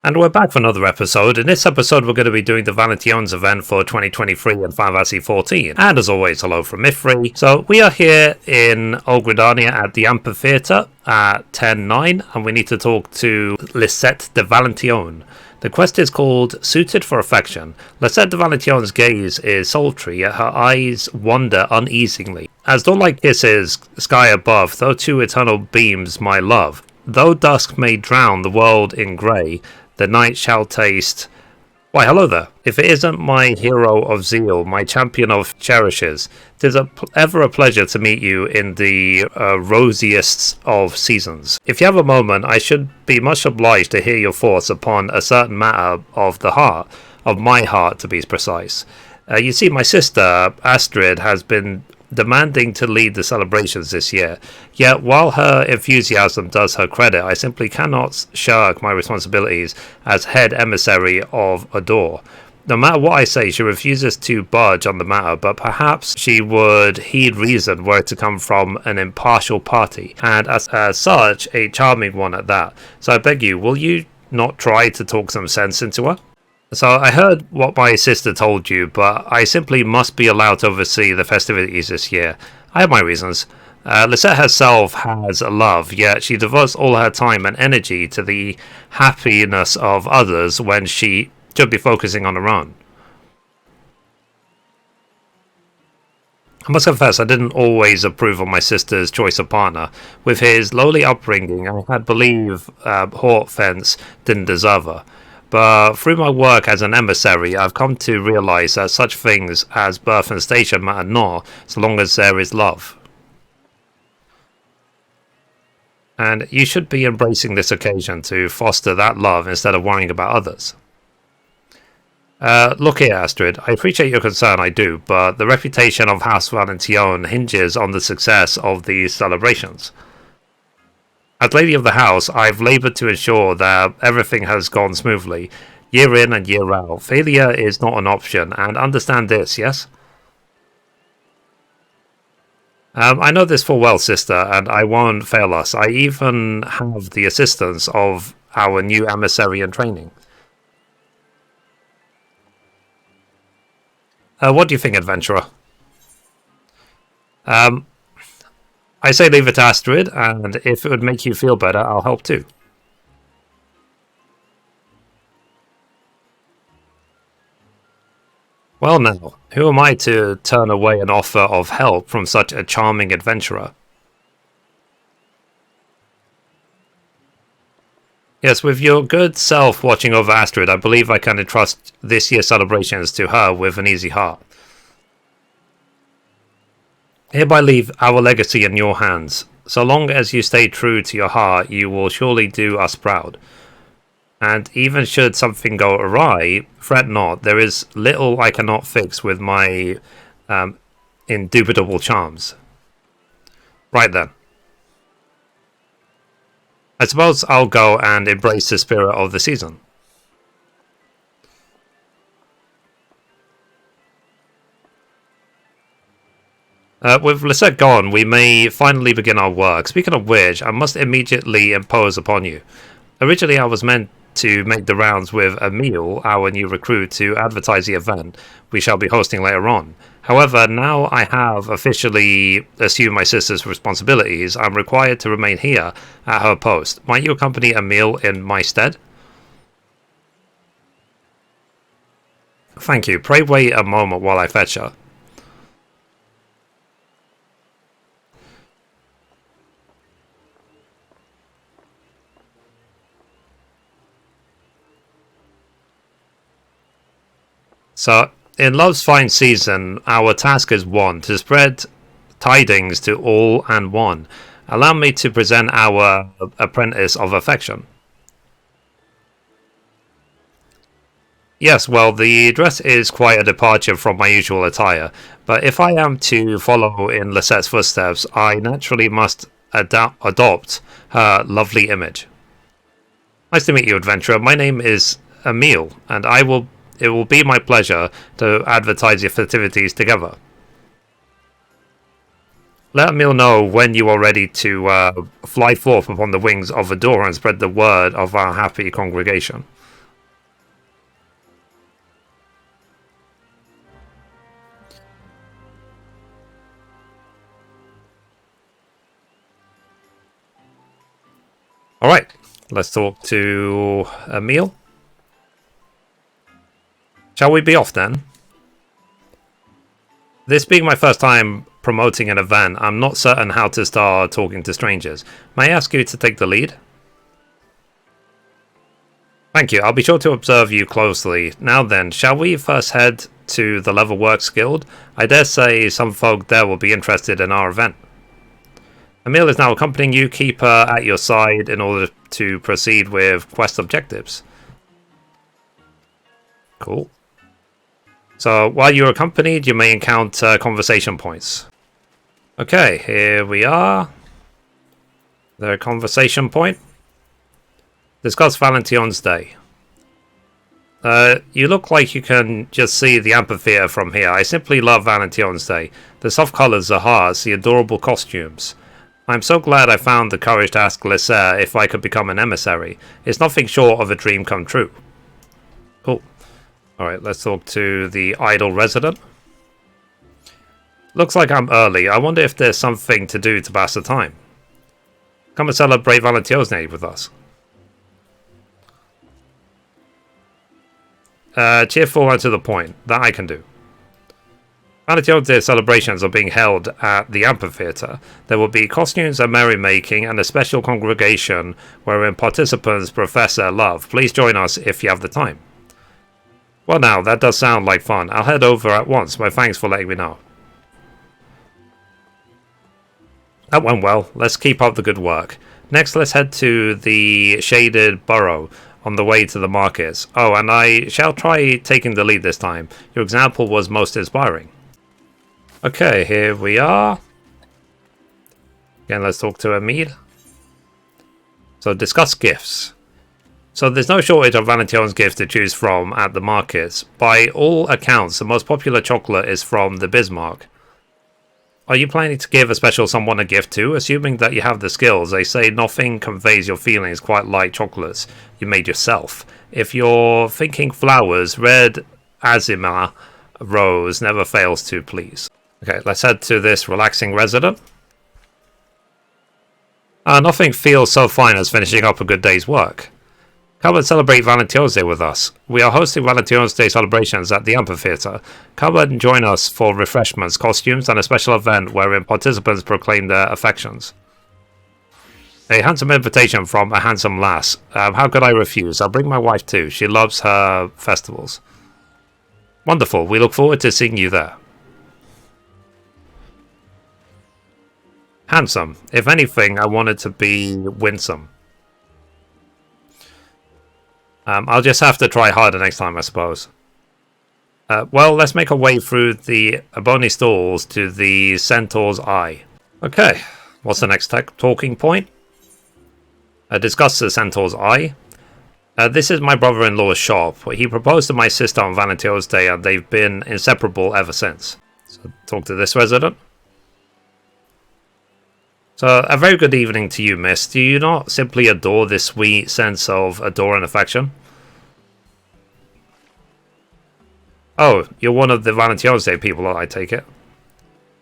And we're back for another episode. In this episode, we're going to be doing the Valentione's event for 2023 in Final Fantasy XIV. And as always, hello from Mithrie. So we are here in Olgridania at the Amphitheatre at 10:09, and we need to talk to Lisette de Valentione. The quest is called Suited for Affection. Lisette de Valentione's gaze is sultry, yet her eyes wander uneasily. As dawn-like kisses sky above, though two eternal beams my love. Though dusk may drown the world in grey, the night shall taste... Why, hello there. If it isn't my hero of zeal, my champion of cherishes, 'tis ever a pleasure to meet you in the rosiest of seasons. If you have a moment, I should be much obliged to hear your thoughts upon a certain matter of the heart, of my heart to be precise. You see, my sister, Astrid, has been demanding to lead the celebrations this year. Yet, while her enthusiasm does her credit, I simply cannot shirk my responsibilities as head emissary of Adore. No matter what I say, she refuses to budge on the matter, but perhaps she would heed reason were it to come from an impartial party, and as such, a charming one at that. So I beg you, will you not try to talk some sense into her? So I heard what my sister told you, but I simply must be allowed to oversee the festivities this year. I have my reasons. Lisette herself has a love, yet she devotes all her time and energy to the happiness of others when she should be focusing on her own. I must confess, I didn't always approve of my sister's choice of partner. With his lowly upbringing, I had believed Hortfence didn't deserve her. But through my work as an emissary, I've come to realise that such things as birth and station matter not, so long as there is love. And you should be embracing this occasion to foster that love instead of worrying about others. Look here, Astrid, I appreciate your concern, I do, but the reputation of House Valentione hinges on the success of these celebrations. As Lady of the House, I've laboured to ensure that everything has gone smoothly, year in and year out. Failure is not an option, and understand this, yes? I know this full well, sister, and I won't fail us. I even have the assistance of our new emissary in training. What do you think, adventurer? I say leave it to Astrid, and if it would make you feel better, I'll help too. Well now, who am I to turn away an offer of help from such a charming adventurer? Yes, with your good self watching over Astrid, I believe I can entrust this year's celebrations to her with an easy heart. Hereby leave our legacy in your hands. So long as you stay true to your heart, you will surely do us proud. And even should something go awry, fret not, there is little I cannot fix with my indubitable charms. Right then. I suppose I'll go and embrace the spirit of the season. With Lisette gone, we may finally begin our work. Speaking of which, I must immediately impose upon you. Originally, I was meant to make the rounds with Emile, our new recruit, to advertise the event we shall be hosting later on. However, now I have officially assumed my sister's responsibilities, I'm required to remain here at her post. Might you accompany Emile in my stead? Thank you. Pray wait a moment while I fetch her. So, in love's fine season, our task is one, to spread tidings to all and one. Allow me to present our apprentice of affection. Yes, well, the dress is quite a departure from my usual attire, but if I am to follow in Lisette's footsteps, I naturally must adopt her lovely image. Nice to meet you, adventurer. My name is Emile, and it will be my pleasure to advertise your festivities together. Let Emile know when you are ready to fly forth upon the wings of Adore and spread the word of our happy congregation. Let's talk to Emil. Shall we be off then? This being my first time promoting an event, I'm not certain how to start talking to strangers. May I ask you to take the lead? Thank you, I'll be sure to observe you closely. Now then, shall we first head to the Level Works Guild? I dare say some folk there will be interested in our event. Emil is now accompanying you, keep her at your side in order to proceed with quest objectives. Cool. So, while you're accompanied, you may encounter conversation points. Okay, here we are. The conversation point. Discuss Valentione's Day. You look like you can just see the amphitheater from here. I simply love Valentione's Day. The soft colours, the hearts, the adorable costumes. I'm so glad I found the courage to ask Lisette if I could become an emissary. It's nothing short of a dream come true. Cool. Alright, let's talk to the idle resident. Looks like I'm early. I wonder if there's something to do to pass the time. Come and celebrate Valentione's Day with us. Cheerful and to the point. That I can do. Valentine's Day celebrations are being held at the amphitheater. There will be costumes and merrymaking and a special congregation wherein participants profess their love. Please join us if you have the time. Well now, that does sound like fun. I'll head over at once. My thanks for letting me know. That went well. Let's keep up the good work. Next, let's head to the shaded burrow on the way to the markets. Oh, and I shall try taking the lead this time. Your example was most inspiring. Okay, here we are. Again, let's talk to Amid. So, discuss gifts. So, there's no shortage of Valentione's gifts to choose from at the markets. By all accounts, the most popular chocolate is from the Bismarck. Are you planning to give a special someone a gift too? Assuming that you have the skills, they say nothing conveys your feelings quite like chocolates you made yourself. If you're thinking flowers, red azimar rose never fails to please. Okay, let's head to this relaxing resident. Nothing feels so fine as finishing up a good day's work. Come and celebrate Valentine's Day with us. We are hosting Valentine's Day celebrations at the amphitheater. Come and join us for refreshments, costumes, and a special event wherein participants proclaim their affections. A handsome invitation from a handsome lass. How could I refuse? I'll bring my wife too. She loves her festivals. Wonderful. We look forward to seeing you there. Handsome. If anything, I wanted to be winsome. I'll just have to try harder next time, I suppose. Well, let's make our way through the Ebony stalls to the Centaur's Eye. Okay, what's the next talking point? Discuss the Centaur's Eye. This is my brother-in-law's shop. He proposed to my sister on Valentine's Day, and they've been inseparable ever since. So, talk to this resident. So, a very good evening to you, miss. Do you not simply adore this sweet sense of adore and affection? Oh, you're one of the Valentine's Day people, I take it.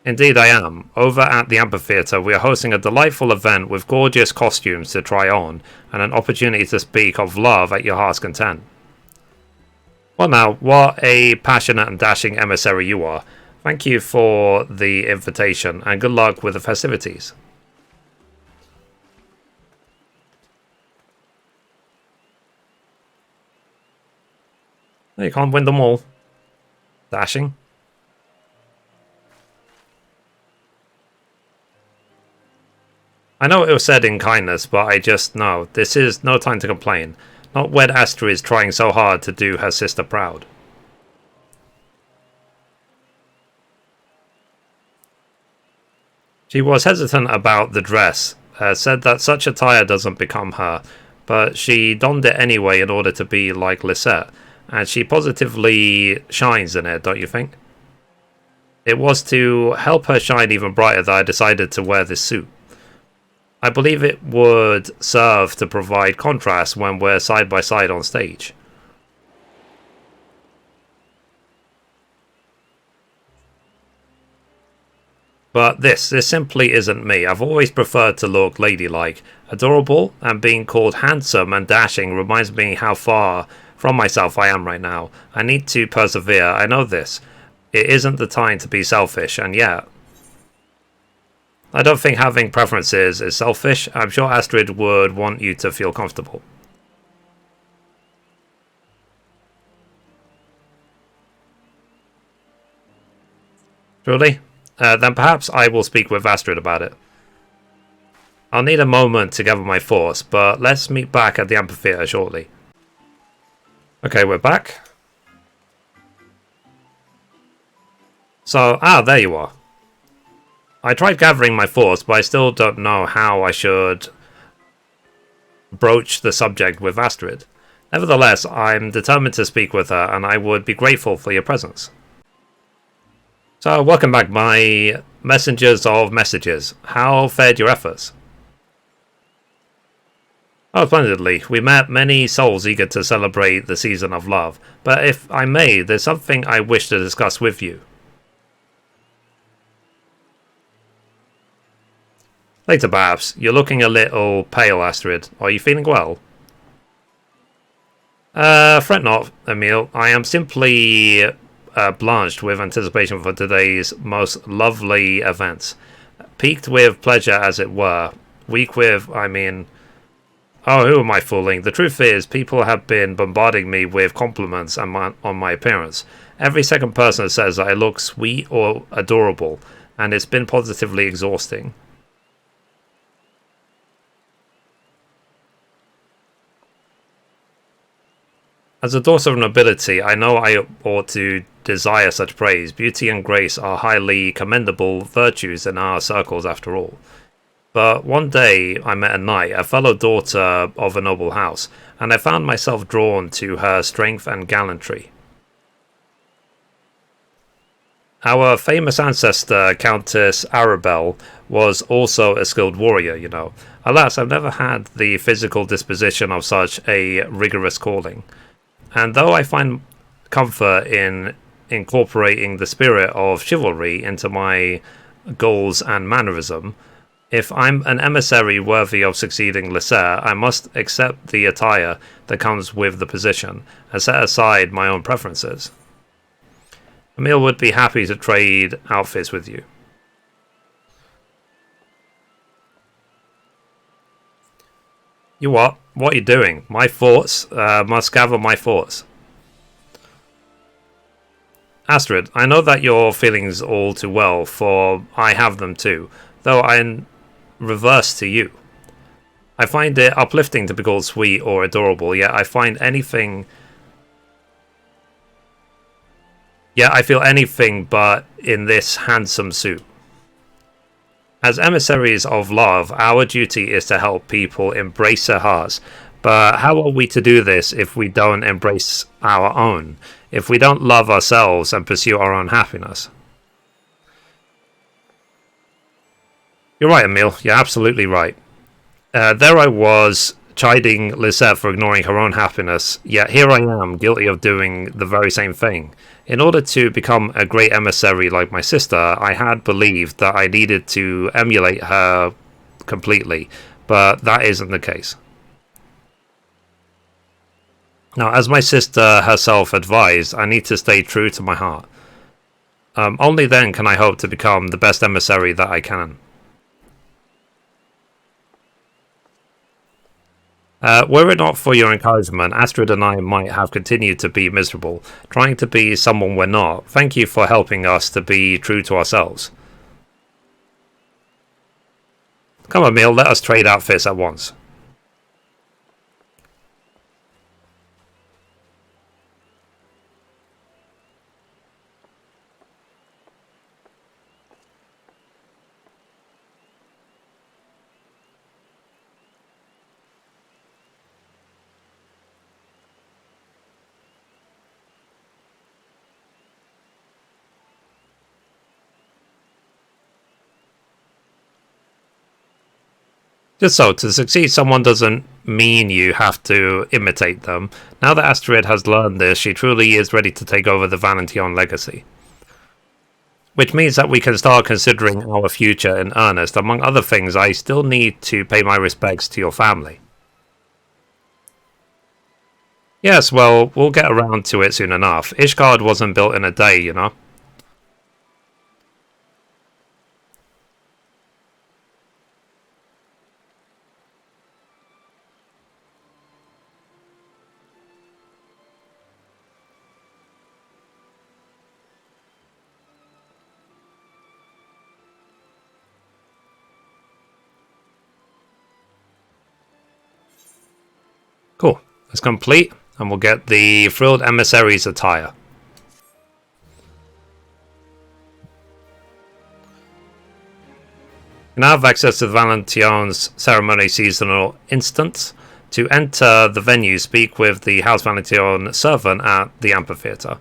Indeed I am. Over at the amphitheater, we are hosting a delightful event with gorgeous costumes to try on, and an opportunity to speak of love at your heart's content. Well now, what a passionate and dashing emissary you are. Thank you for the invitation, and good luck with the festivities. You can't win them all. Dashing. I know it was said in kindness, but I just know this is no time to complain. Not when Astra is trying so hard to do her sister proud. She was hesitant about the dress, said that such attire doesn't become her, but she donned it anyway in order to be like Lisette. And she positively shines in it, don't you think? It was to help her shine even brighter that I decided to wear this suit. I believe it would serve to provide contrast when we're side by side on stage. But this simply isn't me. I've always preferred to look ladylike, adorable, and being called handsome and dashing reminds me how far from myself I am right now. I need to persevere, I know this. It isn't the time to be selfish, and yeah. I don't think having preferences is selfish. I'm sure Astrid would want you to feel comfortable. Truly? Then perhaps I will speak with Astrid about it. I'll need a moment to gather my force, but let's meet back at the amphitheater shortly. Okay, we're back. So, there you are. I tried gathering my force, but I still don't know how I should broach the subject with Astrid. Nevertheless, I'm determined to speak with her, and I would be grateful for your presence. So, welcome back, my messengers of messages. How fared your efforts? Oh, splendidly. We met many souls eager to celebrate the season of love. But if I may, there's something I wish to discuss with you. Later, perhaps. You're looking a little pale, Astrid. Are you feeling well? Fret not, Emile. I am simply blanched with anticipation for today's most lovely events. Piqued with pleasure, as it were. Weak with, Oh, who am I fooling? The truth is, people have been bombarding me with compliments on my appearance. Every second person says that I look sweet or adorable, and it's been positively exhausting. As a daughter of nobility, I know I ought to desire such praise. Beauty and grace are highly commendable virtues in our circles, after all. But one day I met a knight, a fellow daughter of a noble house, and I found myself drawn to her strength and gallantry. Our famous ancestor, Countess Arabelle, was also a skilled warrior, you know. Alas, I've never had the physical disposition of such a rigorous calling. And though I find comfort in incorporating the spirit of chivalry into my goals and mannerism, if I'm an emissary worthy of succeeding Lysair, I must accept the attire that comes with the position, and set aside my own preferences. Emile would be happy to trade outfits with you. You what? What are you doing? My thoughts? Must gather my thoughts. Astrid, I know that your feelings all too well, for I have them too, though I'm reverse to you. I find it uplifting to be called sweet or adorable, yet I feel anything but in this handsome suit. As emissaries of love, our duty is to help people embrace their hearts. But how are we to do this if we don't embrace our own? If we don't love ourselves and pursue our own happiness? You're right, Emile. You're absolutely right. There I was, chiding Lisette for ignoring her own happiness, yet here I am, guilty of doing the very same thing. In order to become a great emissary like my sister, I had believed that I needed to emulate her completely, but that isn't the case. Now, as my sister herself advised, I need to stay true to my heart. Only then can I hope to become the best emissary that I can. Were it not for your encouragement, Astrid and I might have continued to be miserable, trying to be someone we're not. Thank you for helping us to be true to ourselves. Come on, Emile, let us trade outfits at once. Just so, to succeed someone doesn't mean you have to imitate them. Now that Astrid has learned this, she truly is ready to take over the Valentione legacy. which means that we can start considering our future in earnest. Among other things, I still need to pay my respects to your family. Yes, well, we'll get around to it soon enough. Ishgard wasn't built in a day, you know? Cool. That's complete, and we'll get the Frilled Emissary's attire. You now have access to the Valentione's ceremony seasonal instance. To enter the venue, speak with the House Valentione servant at the amphitheater.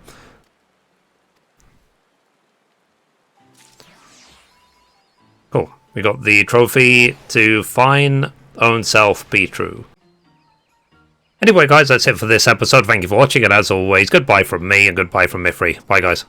Cool. We got the trophy to fine own self be true. Anyway, guys, that's it for this episode. Thank you for watching, and as always, goodbye from me and goodbye from Mithrie. Bye, guys.